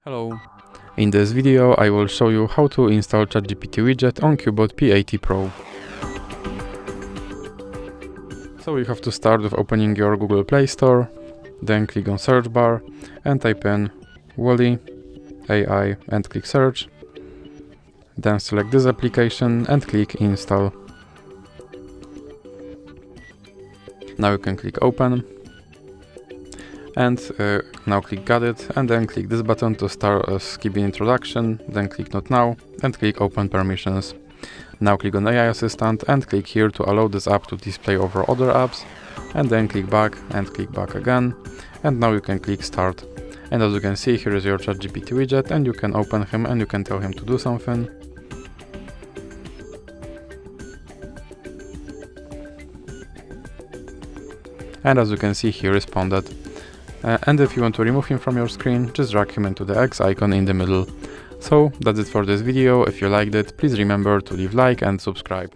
Hello. In this video I will show you how to install Chat GPT Widget on Cubot P80 Pro. So you have to start with opening your Google Play Store, then click on search bar and type in Wally AI and click search. Then select this application and click install. Now you can click open. And now click got it, and then click this button to start a skipping introduction, then click not now and click open permissions. Now click on AI assistant and click here to allow this app to display over other apps, and then click back and click back again, and now you can click start. And as you can see, here is your Chat GPT widget, and you can open him and you can tell him to do something. And as you can see, he responded. And if you want to remove him from your screen, just drag him into the X icon in the middle. So that's it for this video. If you liked it, please remember to leave like and subscribe.